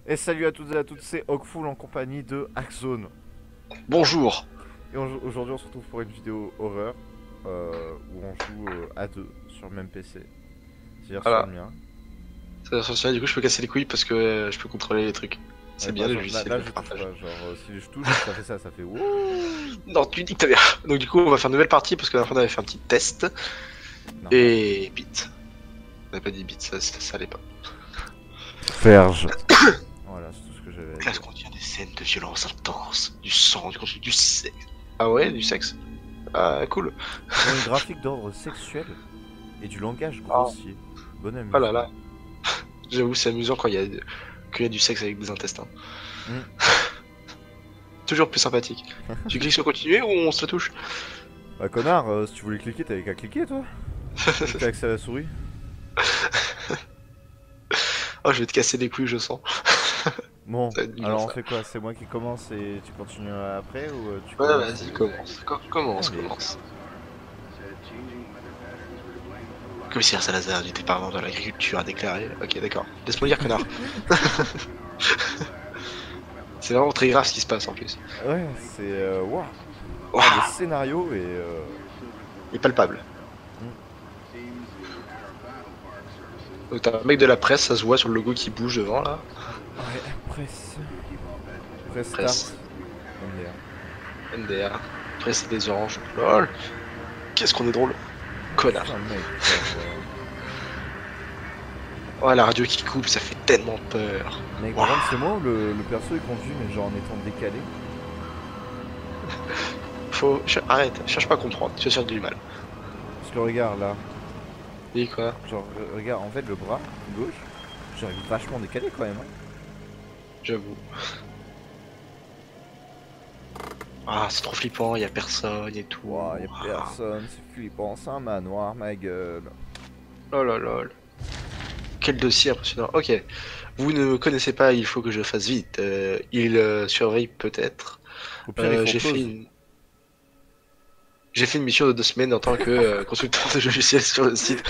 Et salut à toutes et à toutes, c'est Hawkful en compagnie de Hackzone. Bonjour. Et aujourd'hui on se retrouve pour une vidéo horreur où on joue à deux sur le même PC. C'est-à-dire sur le Voilà. mien. Ça va sortir, du coup je peux casser les couilles parce que je peux contrôler les trucs. Ouais, C'est par bien le exemple, logiciel là de je touche partage. pas. Genre si je touche, ça fait wouh. Non, tu dis que t'as bien. Donc du coup on va faire une nouvelle partie parce que la dernière fois on avait fait un petit test. Normal. Et bit. On n'a pas dit bit, ça allait pas. Ferge. Voilà, c'est tout ce que j'avais à Classe dire. contient des scènes de violence intense, du sang, du contenu, du sexe. Ah ouais, du sexe. Ah cool. Contenu graphique d'ordre sexuel et du langage Ah, grossier. Bon oh là là. amusement. J'avoue c'est amusant quand il y a du sexe avec des intestins. Hmm. Toujours plus sympathique. Tu cliques sur continuer ou on se la touche? Bah connard, si tu voulais cliquer, t'avais qu'à cliquer toi. Vu que t'as accès à la souris. Oh je vais te casser les couilles je sens. Bon, Ça va être bien alors on ça. fait quoi? C'est moi qui commence et tu continues après ou tu Ouais, commences vas-y, et... commence. Allez. Commence. Commissaire Salazar du département de l'agriculture a déclaré. Ok, d'accord. Laisse-moi lire, connard. C'est vraiment très grave ce qui se passe en plus. Ouais, c'est... Waouh. Ah, le Waouh, scénario est... il est palpable. hmm, Donc t'as un mec de la presse, ça se voit sur le logo qui bouge devant là. Ouais, presse. Press Presse, start. MDR. NDR. Presse et des oranges. Lol. Qu'est-ce qu'on est drôle. Connard. Putain, mec, genre... Oh, la radio qui coupe, ça fait tellement peur. Mec, par Waouh. contre, c'est moi où le perso il conduit, mais genre en étant décalé. Arrête, cherche pas à comprendre, tu vas faire du mal. Parce que regarde là, Dis quoi? genre, regarde, en fait, le bras gauche, genre il est vachement décalé quand même. Hein. J'avoue. Ah, c'est trop flippant, y a personne et tout. Ouah, y'a Ah. personne, c'est flippant, c'est un manoir, ma gueule. Oh là là. Quel dossier impressionnant. Ok. Vous ne me connaissez pas, il faut que je fasse vite. Il surveille peut-être. Au pire, ils font J'ai fait pause. une... J'ai fait une mission de 2 semaines en tant que consultant de logiciels sur le site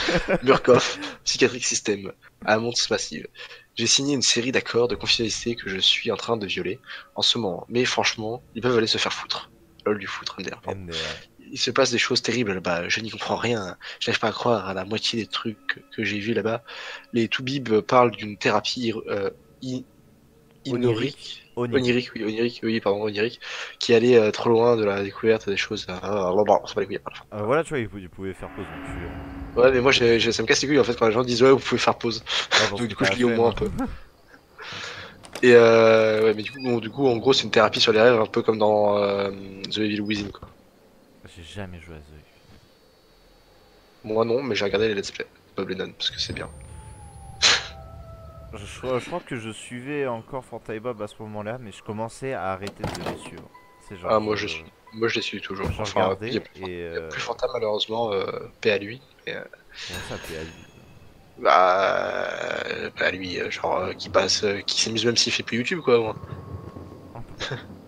Murkoff Psychiatric System à Mons-Massive. J'ai signé une série d'accords de confidentialité que je suis en train de violer en ce moment. Mais franchement, ils peuvent aller se faire foutre. Lol du foutre, MDR, pardon. MDR. Il se passe des choses terribles là-bas. Je n'y comprends rien. Je n'arrive pas à croire à la moitié des trucs que j'ai vus là-bas. Les Toubib parlent d'une thérapie i- Onirique. inorique, Onirique. onirique, oui, pardon, onirique, qui allait trop loin de la découverte des choses. Bon, c'est pas les couilles. Voilà, tu vois, ils pouvaient faire pause donc tu... Ouais, mais moi, ça me casse les couilles en fait quand les gens disent ouais, vous pouvez faire pause. Ouais, parce Donc que du coup, t'as je la lis au flemme. moins un peu. Et ouais, mais du coup, en gros, c'est une thérapie sur les rêves, un peu comme dans The Evil Within, quoi. J'ai jamais joué à The Evil. Moi non, mais j'ai regardé les let's play de Bob Lennon parce que c'est bien. Je crois que je suivais encore Fortnite Bob à ce moment-là, mais je commençais à arrêter de les suivre. C'est genre, Ah, moi, je les suis toujours. je Enfin, regardais et... il y a plus Fanta malheureusement, paix à lui. Mais, Comment ça, PA lui? paix à lui, genre qui passe, qui s'amuse même s'il fait plus YouTube, quoi. Moi. On peut...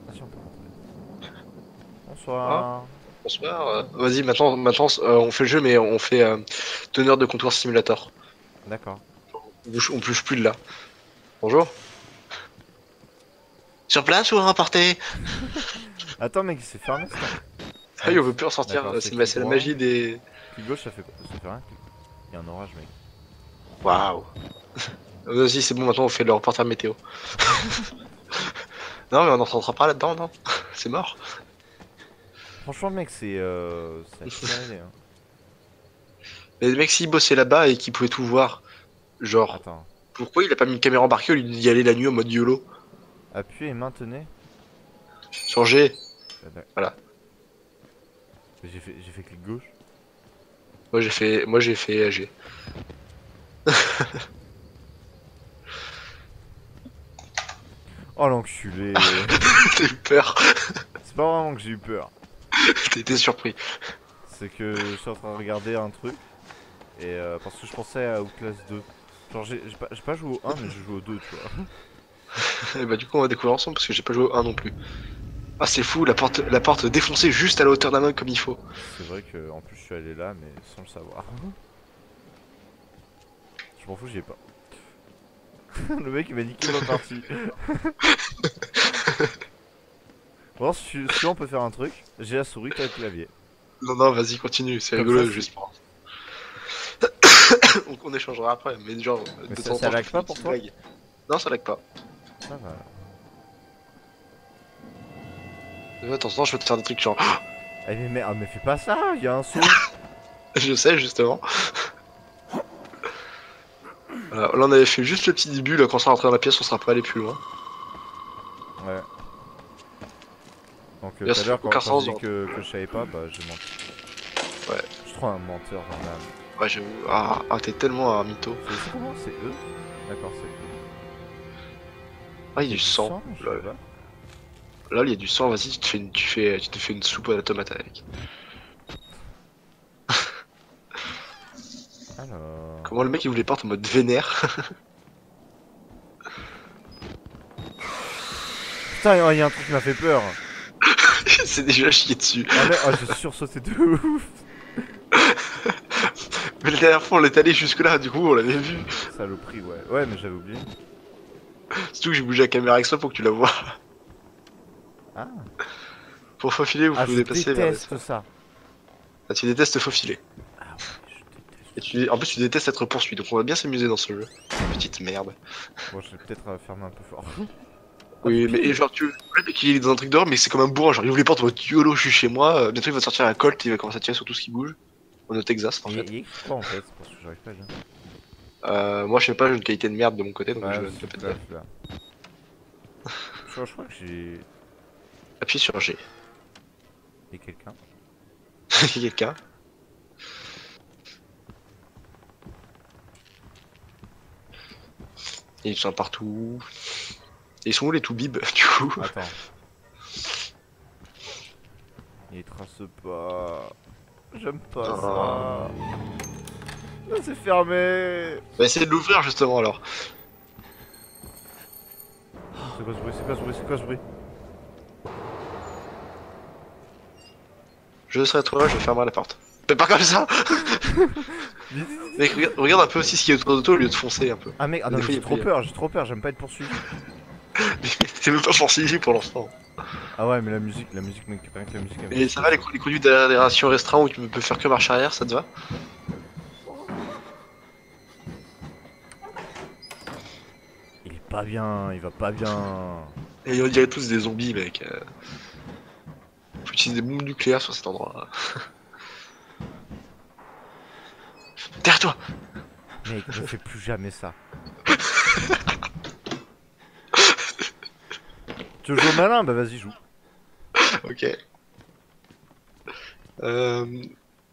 Vas-y, on peut rentrer. Hein, Bonsoir. bonsoir. Vas-y, maintenant, on fait le jeu, mais on fait teneur de comptoir simulator. D'accord. On bouge plus de là. Bonjour. Sur place ou rapporté? Attends, mec, c'est fermé ça. Ah Ah oui, oui, on veut plus en sortir. d'accord, c'est clic C'est la droit. magie des. Clic gauche, ça fait rien. Il y a un orage, mec. Waouh. Vas-y, c'est bon, maintenant on fait le reporter météo. Non, mais on n'entendra pas là-dedans, non? C'est mort. Franchement, mec, c'est à chialer, hein. Mais le mec, s'il bossait là-bas et qu'il pouvait tout voir, genre, Attends. pourquoi il a pas mis une caméra embarquée au lieu d'y aller la nuit en mode YOLO? Appuyez et maintenez. Sur G, D'accord. voilà. J'ai fait clic gauche. Moi j'ai fait G. Oh l'enculé. T'as eu peur. C'est pas vraiment que j'ai eu peur. T'étais surpris. C'est que je suis en train de regarder un truc. Et parce que je pensais à Outlast 2. Genre, j'ai pas joué au 1, mais j'ai joué au 2, tu vois. Et bah du coup on va découvrir ensemble parce que j'ai pas joué au 1 non plus. Ah c'est fou, la porte défoncée juste à la hauteur d'un homme comme il faut. C'est vrai que en plus je suis allé là, mais sans le savoir. Je m'en fous, j'y ai pas. Le mec il m'a niqué ma partie. Bon, si on peut faire un truc, j'ai la souris, t'as le clavier. Non, non, vas-y, continue, c'est Comme rigolo, ça, juste pour. On échangera après, mais genre, Mais de ça, temps en ça temps, je lag te fais pas des pour petites toi? blagues. Non, ça lag pas. Ça va. De temps en temps, je peux te faire des trucs genre. Eh mais, mais fais pas ça, il y a un saut. Je sais, justement. Voilà, là, on avait fait juste le petit début, là, quand on sera rentré dans la pièce, on sera pas allé plus loin. Ouais. Donc Là, tout ça à fait l'heure aucun quand sens, je dis que je savais pas, bah j'ai menti. Ouais. Je suis trop un menteur dans l'âme. Ouais, j'avoue. Ah, t'es tellement un mytho. C'est comment? C'est eux? D'accord, c'est eux. Ah, il y a du sang. Je Là, sais pas. là, il y a du sang, vas-y, tu te fais une soupe à la tomate avec. Alors... Comment le mec il voulait porte en mode vénère? Putain, il y a un truc qui m'a fait peur. C'est déjà chié dessus. Ah mais, oh, j'ai sursauté de ouf. Mais la dernière fois, on est allé jusque là, du coup, on l'avait vu. Saloperie, ouais. Ouais, mais j'avais oublié. Surtout que j'ai bougé la caméra avec ça pour que tu la vois. Ah, Pour faufiler, vous ah pouvez je passer vers les... déteste ça. Ah, tu détestes faufiler. Ah ouais, je déteste. Et en plus, tu détestes être poursuivi, donc on va bien s'amuser dans ce jeu. Petite merde. Bon, je vais peut-être fermer un peu fort. Oui, du mais pire. et genre, tu le mec qu'il est dans un truc d'or, mais c'est comme un bourrin. Genre, il ouvre les portes en mode YOLO, je suis chez moi. Bientôt, il va sortir un Colt, il va commencer à tirer sur tout ce qui bouge. On est au Texas, en Il fait. y a écrit quoi en fait? Parce que j'arrive pas à lire. Moi, je sais pas, j'ai une qualité de merde de mon côté, donc Ouais, je ne s'il peux te pas te plaît, dire. là. Je crois que j'ai... Appuie sur G. Il y a quelqu'un. Il y a quelqu'un. Et ils sont partout. Et ils sont où les toubibs, du coup? Attends. Il trace pas. J'aime pas Non. ça. Ah, c'est fermé. Bah, essayez de l'ouvrir, justement, alors. C'est quoi ce bruit? C'est quoi ce bruit? C'est quoi ce bruit? Je serai toi, je fermerai la porte. Fais pas comme ça! Mec, regarde un peu aussi ce qu'il y a autour de toi au lieu de foncer un peu. Ah mec, ah non, Des mais fois, j'ai trop peur, j'aime pas être poursuivi. T'es même pas forcé pour l'instant. Ah ouais, mais la musique mec, rien que la musique. Et ça va, les conduits d'aération restreints où tu peux faire que marche arrière, ça te va? Il est pas bien, il va pas bien. Et on dirait tous des zombies, mec. Faut utiliser des bombes nucléaires sur cet endroit. Derrière toi! Mec, ne fais plus jamais ça. Tu veux jouer au malin? Bah vas-y, joue. Ok.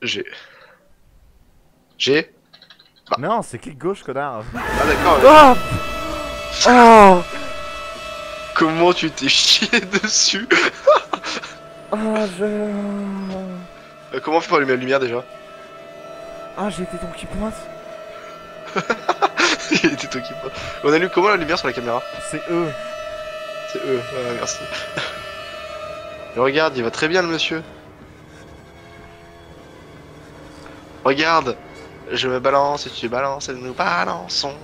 G. G? Non, c'est clic gauche, connard. Ah d'accord. Ah oh Comment tu t'es chié dessus? ah, je... Comment on fait pour allumer la lumière déjà? Ah, j'ai été ton qui pointe. Il était toi qui pointe. On allume comment la lumière sur la caméra? C'est eux. C'est eux, ouais, merci. Mais regarde, il va très bien le monsieur. Regarde, je me balance et tu balances et nous balançons.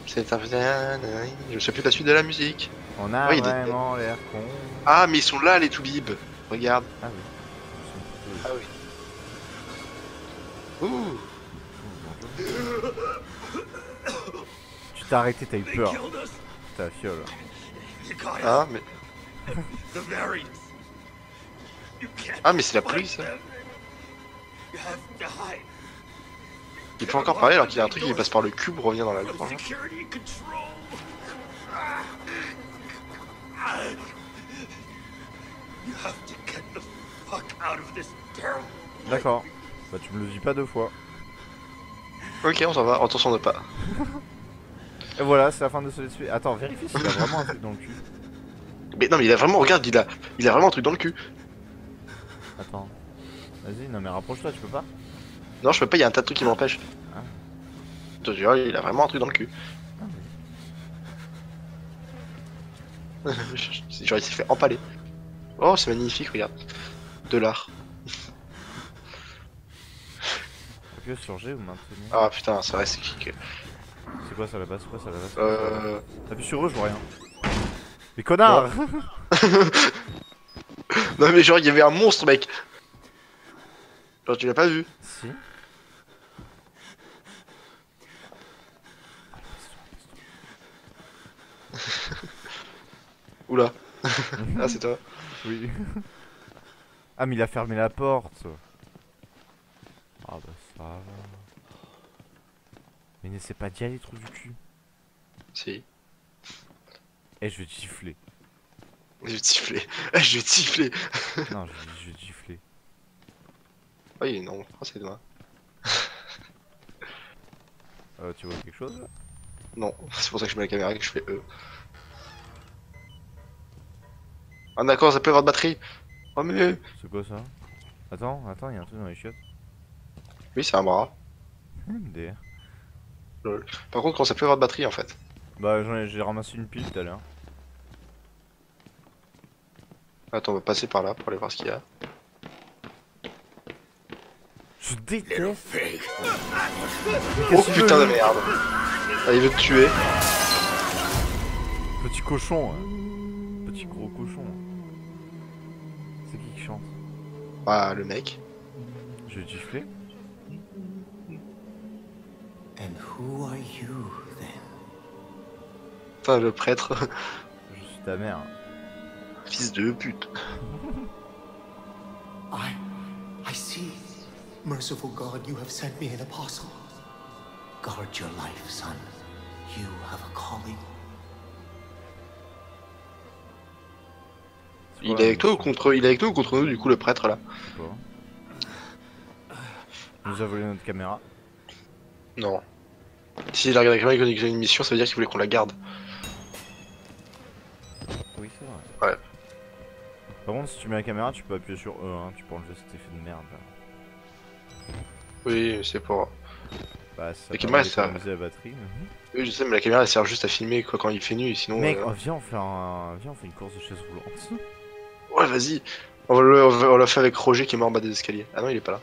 C'est un... Je sais plus la suite de la musique. On a Oui, vraiment l'air con. Ah, mais ils sont là les toubibs. Regarde. Ah oui. Ah oui. Ouh. Tu t'es arrêté, t'as eu peur. T'as la fiole. Ah, mais... Ah, mais c'est la police, ça. Il peut encore parler alors qu'il y a un truc qui passe par le cul pour revenir dans la grange. D'accord. Bah tu me le dis pas deux fois. Ok, on s'en va, attention de pas. Et voilà, c'est la fin de ce let's play. Attends, vérifie s'il a vraiment un truc dans le cul. Mais non, mais il a vraiment, regarde, il a vraiment un truc dans le cul. Attends. Vas-y, non mais rapproche-toi, tu peux pas? Non, je peux pas, il y a un tas de trucs qui m'empêchent. Ah. Je te jure, il a vraiment un truc dans le cul. Ah, Genre, il s'est fait empaler. Oh, c'est magnifique, regarde. De l'art. Appuie sur G ou maintenir. Ah putain, c'est vrai, c'est cliqué. C'est quoi ça là-bas? C'est quoi ça là-bas? T'appuies sur eux, je vois rien. Mais connard! Non mais genre il y avait un monstre mec. Genre tu l'as pas vu. Si. Oula. Ah c'est toi. Oui. Ah, mais il a fermé la porte. Ah bah ça va. Mais n'essaie pas d'y aller, trou du cul. Si. Eh, je vais te gifler. Je vais te siffler. Je vais te siffler. Non, je vais te gifler. Oh il est énorme. Oh c'est dommage. Tu vois quelque chose là? Non. C'est pour ça que je mets la caméra et que je fais Ah d'accord ça peut avoir de batterie. Oh mais. C'est quoi ça? Attends, il y a un truc dans les chiottes. Oui c'est un bras. MDR. Lol. Par contre quand ça peut avoir de batterie en fait. Bah, j'ai ramassé une pile tout à l'heure. Attends on va passer par là pour aller voir ce qu'il y a. Je déteste. Oh putain de merde. Ah, il veut te tuer. Petit cochon, hein. Petit gros cochon. C'est qui chante? Ah le mec. Je vais te gifler. And who are you then? Putain le prêtre. Je suis ta mère. Fils de pute. I see. Merciful God, you have sent me an apostle. Guard your life, son. You have a calling. Il est avec toi ou contre nous du coup le prêtre là? Je sais pas. Il nous a volé notre caméra. Non. Si il a regardé la caméra et qu'il a une mission, ça veut dire qu'il voulait qu'on la garde. Oui, c'est vrai. Ouais. Par contre, si tu mets la caméra, tu peux appuyer sur E, hein. Tu peux enlever cet effet de merde là. Oui, c'est pour. Bah, ça La permet caméra, ça- d'économiser la batterie. Oui, je sais, mais la caméra elle sert juste à filmer quoi quand il fait nuit, sinon. Mec, oh, viens, on fait une course de chaise roulante. Ouais, vas-y. On l'a fait avec Roger qui est mort en bas des escaliers. Ah non, il est pas là.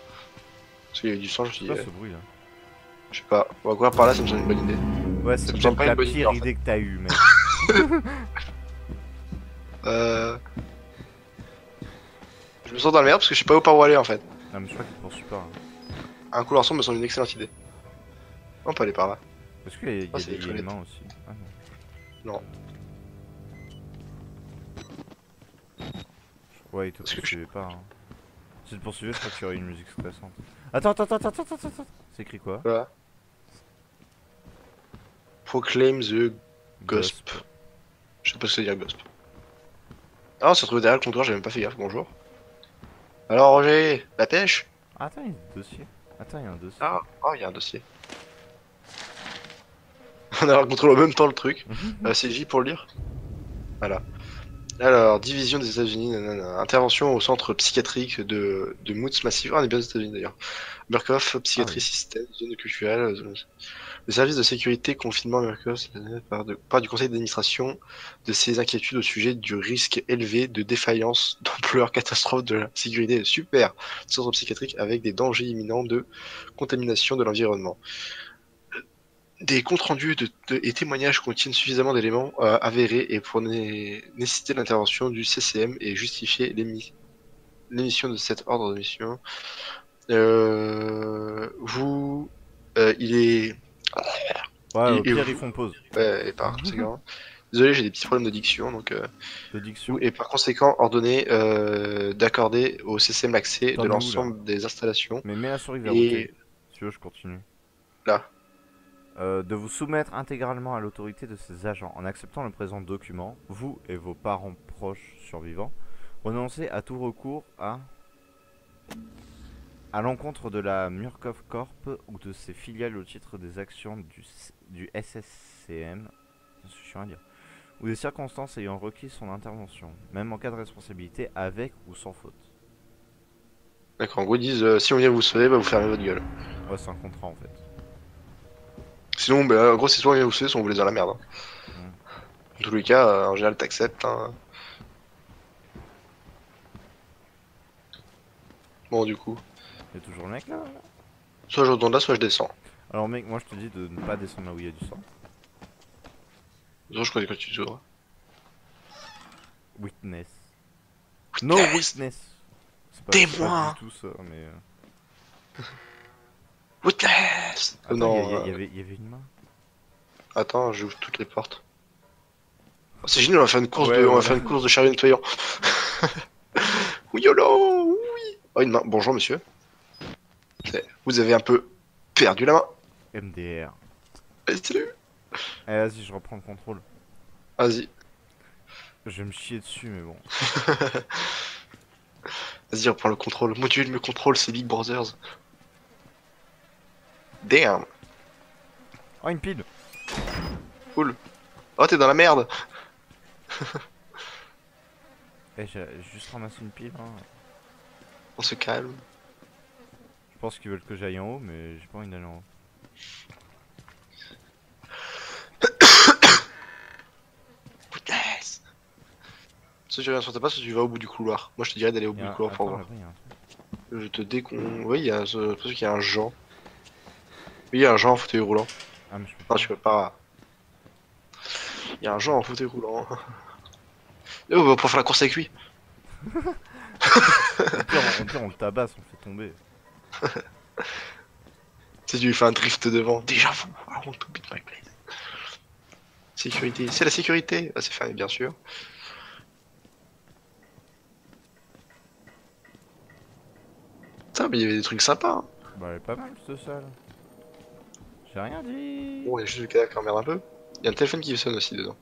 Parce qu'il y avait du sang, je me suis C'est dit. quoi ce bruit là? Je sais pas. On va courir par là, ça me semble une bonne idée. Ouais, Ça c'est me semble peut-être pas la une bonne idée, pire en fait. idée que t'as eue, mec. Je me sens dans la merde parce que je sais pas où par où aller en fait. Non, mais je crois qu'il te poursuit pas. Hein. Un couloir sombre me semble une excellente idée. On peut aller par là. Est-ce qu'il y a, Oh, c'est les des toilettes. mains aussi? Ah non. Non. Ouais, il te Est-ce que poursuivait pas. Hein. Si tu te poursuivais, je crois qu'il y aurait une musique stressante. Attends. C'est écrit quoi? Voilà. Proclaim the Gosp. Je sais pas ce que c'est dire Gosp. Ah, on s'est retrouvé derrière le comptoir, j'ai même pas fait gaffe, bonjour. Alors Roger, la pêche? Ah, attends, il y a un dossier. Attends, il y a un dossier. Ah, oh, il y a un dossier. On a rencontré en même temps le truc. C'est J pour le lire. Voilà. Alors, division des États-Unis, nanana. Intervention au centre psychiatrique de Moots Massive. Ah, on est bien aux États-Unis d'ailleurs. Murkoff, psychiatrie Ah oui. système, zone culturelle. Le service de sécurité confinement Murkoff part du conseil d'administration de ses inquiétudes au sujet du risque élevé de défaillance d'ampleur catastrophe de la sécurité. Super! Centre psychiatrique avec des dangers imminents de contamination de l'environnement. Des comptes rendus et témoignages contiennent suffisamment d'éléments avérés et pour nécessiter l'intervention du CCM et justifier l'émission de cet ordre de mission. Il est. Ouais, au Et pire, vous- ils font pause. Ouais, et par conséquent. Désolé, j'ai des petits problèmes de diction, donc. De diction. Et par conséquent, ordonné d'accorder au CCM l'accès T'en de es où, là? l'ensemble des installations. Mais mets la souris vers où t'es. Et Si tu veux, je continue. là. De vous soumettre intégralement à l'autorité de ces agents. En acceptant le présent document, vous et vos parents proches survivants renoncez à tout recours à l'encontre de la Murkoff Corp ou de ses filiales au titre des actions du SSCM, c'est chiant à dire, ou des circonstances ayant requis son intervention, même en cas de responsabilité avec ou sans faute. D'accord, en gros, ils disent si on vient vous sauver, bah vous fermez votre gueule. Ouais, c'est un contrat en fait. Sinon, bah, en gros, c'est soit on vient vous sauver, soit on vous laisse dans la merde. Hein. Mm. En tous les cas, en général, t'acceptes. Hein. Bon, du coup, Il y a toujours le mec là, soit je retourne là, soit je descends. Alors mec, moi je te dis de ne pas descendre là où il y a du sang. Non, je connais quand tu t'ouvres. Witness. No Witness. witness. C'est pas Témoin. du tout ça, mais... Witness. Attends, Non, il y avait une main. attends, j'ouvre toutes les portes. Oh, c'est génial, on va faire une course Ouais, de, on va voilà. faire une course de chariot nettoyant. Oui, YOLO, oui. Oh, une main. Bonjour, monsieur. Vous avez un peu perdu la main. MDR. Allez, salut. Allez, vas-y, je reprends le contrôle. Vas-y, Je vais me chier dessus, mais bon. vas-y, reprends le contrôle. Module le contrôle, c'est Big Brothers. Damn. Oh, une pile. Cool. Oh, t'es dans la merde. Eh, j'ai juste ramassé une pile. Hein. On se calme. Je pense qu'ils veulent que j'aille en haut, mais j'ai pas envie d'aller en haut. Witness. Soit tu reviens sur ta place, soit tu vas au bout du couloir. Moi, je te dirais d'aller au bout du couloir pour Attends, voir. là-bas, il y a un truc. Je te Oui, il y a ce truc, il y a un Jean. Oui, il y a un Jean en fauteuil roulant. Ah, mais je peux Non, pas. tu peux pas. Il y a un Jean en fauteuil roulant. Et on va pouvoir faire la course avec lui. Au pire, on le tabasse, on le fait tomber. Tu sais, tu lui fais un drift devant. Déjà vous, I want to beat my place. Sécurité, c'est la sécurité. Ah, c'est fermé, bien sûr. Putain, mais il y avait des trucs sympas. Hein. Bah, elle est pas mal, cette salle. J'ai rien dit. Bon, il y a juste le cadavre qui emmerde un peu. Il y a un téléphone qui sonne aussi dedans.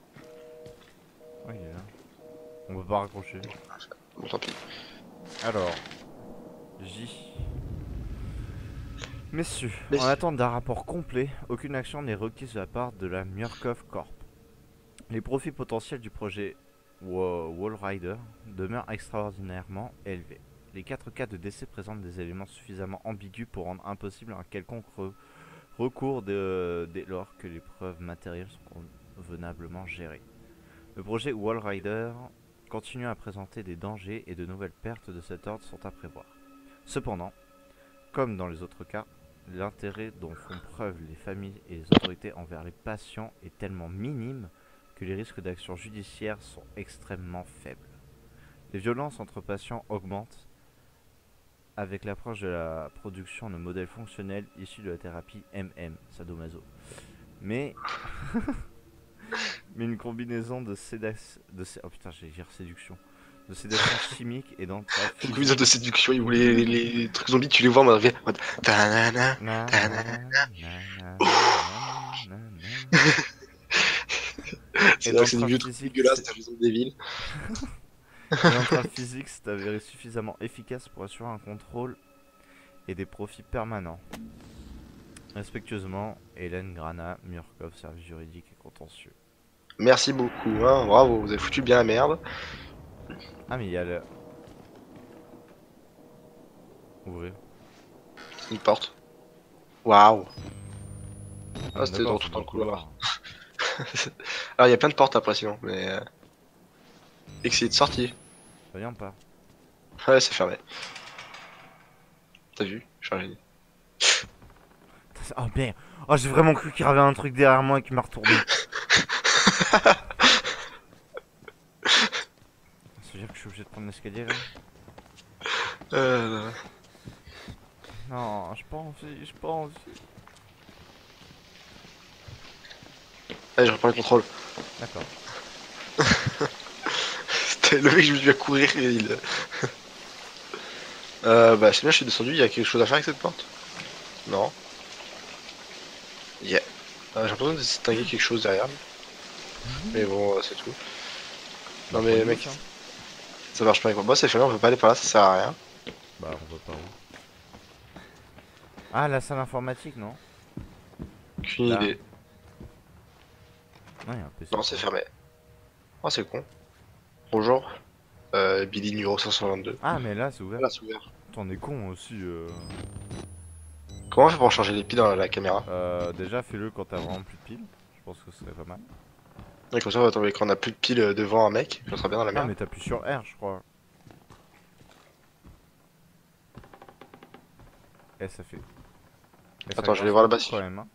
Ouais, il est là. On peut pas raccrocher. Bon, tant pis. Alors, J. Messieurs, Messieurs. en attente d'un rapport complet, aucune action n'est requise de la part de la Murkoff Corp. Les profits potentiels du projet Wallrider demeurent extraordinairement élevés. Les 4 cas de décès présentent des éléments suffisamment ambigus pour rendre impossible un quelconque recours dès lors que les preuves matérielles sont convenablement gérées. Le projet Wallrider continue à présenter des dangers et de nouvelles pertes de cet ordre sont à prévoir. Cependant, comme dans les autres cas, l'intérêt dont font preuve les familles et les autorités envers les patients est tellement minime que les risques d'action judiciaire sont extrêmement faibles. Les violences entre patients augmentent avec l'approche de la production de modèles fonctionnels issus de la thérapie MM, sadomaso. Mais une combinaison de sédation... Oh putain, j'ai dire séduction. De sédation chimique et d'entrave Une combinaison de séduction, ils voulaient les trucs zombies, tu les vois en mode. Ta-na-na. C'est vrai que c'est du vieux truc dégueulasse, t'as raison des villes. L'entrave physique s'est avérée suffisamment efficace pour assurer un contrôle et des profits permanents. Respectueusement, Hélène Grana, Murkoff, service juridique et contentieux. Merci beaucoup, hein, bravo, vous avez foutu bien la merde. Ah, mais il y a le. Ouvrir. Une porte. Waouh. Ah, C'était de d'accord, retour c'est dans le couloir. Alors il y a plein de portes après sinon, mais. Et que c'est de sortie. Ça vient pas. Ouais, c'est fermé. T'as vu? J'ai dit. Oh merde. Oh, j'ai vraiment cru qu'il y avait un truc derrière moi et qu'il m'a retourné. Ça veut dire que je suis obligé de prendre l'escalier là? Euh... Non, j'ai pas envie, j'ai pas envie. Allez, je reprends le contrôle. D'accord. C'était le mec, je me suis mis à courir et il. Bah, c'est bien, je suis descendu, il y a quelque chose à faire avec cette porte? Non. Yeah. J'ai l'impression de distinguer quelque chose derrière. Mais bon, c'est tout. Non, mais mec, Hein. ça marche pas avec moi. Bon, c'est fermé, on peut pas aller par là, ça sert à rien. Bah, on va pas où? Ah, la salle informatique, non? Aucune Là. idée. Non, il y a un PC. Non, c'est fermé. Oh, c'est con. Bonjour. Billy numéro 522. Ah, mais là, c'est ouvert. Là, c'est ouvert. T'en es con aussi. Comment on fait pour changer les piles dans la caméra? Déjà, fais-le quand t'as vraiment plus de piles. Je pense que ce serait pas mal. Et comme ça, on va tomber quand on a plus de piles devant un mec, ça sera bien dans la Ah, merde. mais t'appuies sur R, je crois. Et ça fait. Mais ça Attends, je vais voir là-bas si... quand même. Hein.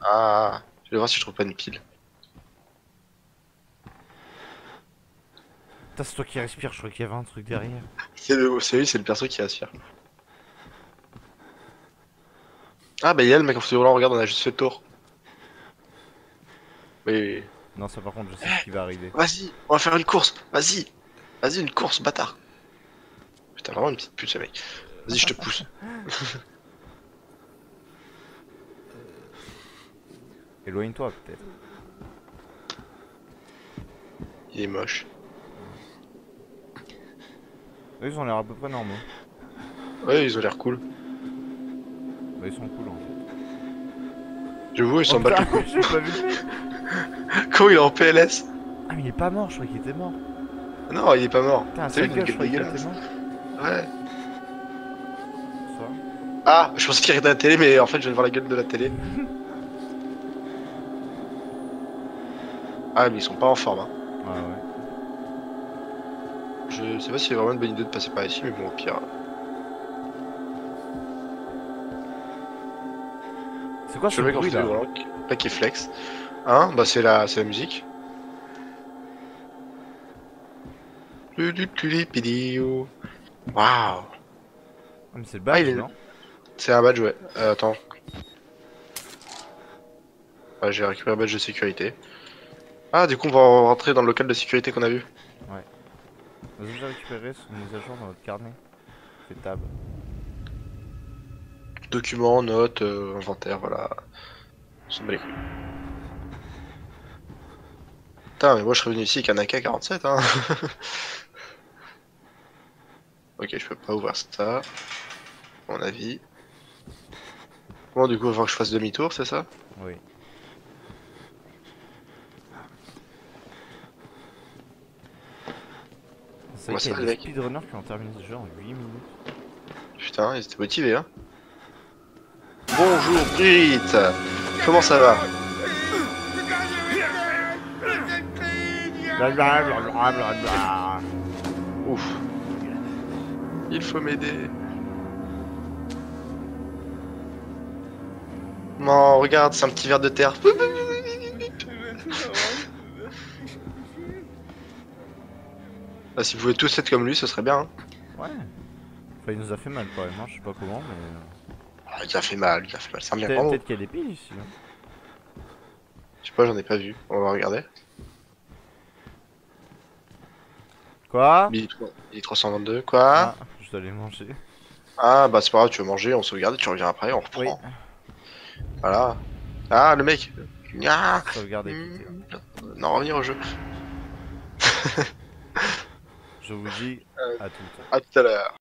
Ah, je vais voir si je trouve pas une pile. Putain, c'est toi qui respires, je crois qu'il y avait un truc derrière. C'est lui, c'est le perso qui aspire. Ah bah il y a le mec en fauteuil roulant, regarde, on a juste fait le tour. Oui. Non, ça par contre, je sais ce qui va arriver. Vas-y, on va faire une course, vas-y. Vas-y, une course, bâtard. Putain, vraiment une petite pute ce mec. Vas-y, je te pousse. Éloigne-toi peut-être. Il est moche. Eux, ils ont l'air à peu près normaux. Ouais, ils ont l'air cool. Bah, ils sont cool en fait. J'avoue, ils sont battus. putain, j'ai pas vu le mec. Comment il est en PLS? Ah, mais il est pas mort, je crois qu'il était mort. Non, il est pas mort. Putain, C'est sa lui, gueule, je une crois gueule qu'il était dégueulasse. mort. Ouais. Ça. Ah, je pensais qu'il regardait la télé, mais en fait, je viens de voir la gueule de la télé. Ah, mais ils sont pas en forme, hein. Ah ouais. Je sais pas si c'est vraiment une bonne idée de passer par ici, mais bon, au pire. C'est quoi Je ce le mec en bruit fauteuil là? roulant, là qui est flex. Hein, bah c'est la musique. Waouh. Ah, mais c'est le Ah, badge, il est- non? C'est un badge, ouais. Attends. Ah, j'ai récupéré un badge de sécurité. Ah, du coup, on va rentrer dans le local de sécurité qu'on a vu. Vous avez déjà récupéré son mise à jour dans votre carnet? Fais tab. Documents, notes, inventaire, voilà. On s'en bat les couilles. Putain, mais moi je serais venu ici avec un AK-47, hein. Ok, je peux pas ouvrir ça. À mon avis. Bon, du coup, il va falloir que je fasse demi-tour, c'est ça? Oui. C'est Comment vrai qu'il y ça, a les des mecs? speedrunners qui ont terminé ce jeu en 8 minutes. Putain, ils étaient motivés, hein. Bonjour, Brigitte. Comment ça va? Blablabla. Ouf. Il faut m'aider. Non, regarde, c'est un petit ver de terre. Ah, si vous pouvez tous être comme lui, ce serait bien. Hein. Ouais. Enfin, il nous a fait mal quand même, hein. Je sais pas comment, mais. Ah, il a fait mal, il a fait mal. C'est un bien Peut-être grand mot. peut-être qu'il y a des piles ici. Hein. Je sais pas, j'en ai pas vu. On va regarder. Quoi? Il est 322, quoi? Ah, je dois les manger. Ah, bah c'est pas grave, tu veux manger, on sauvegarde, tu reviens après, on reprend. Oui. Voilà. Ah, le mec. Ah. Sauvegarde et quitter. Non, revenir au jeu. Je vous dis à tout. À tout à l'heure.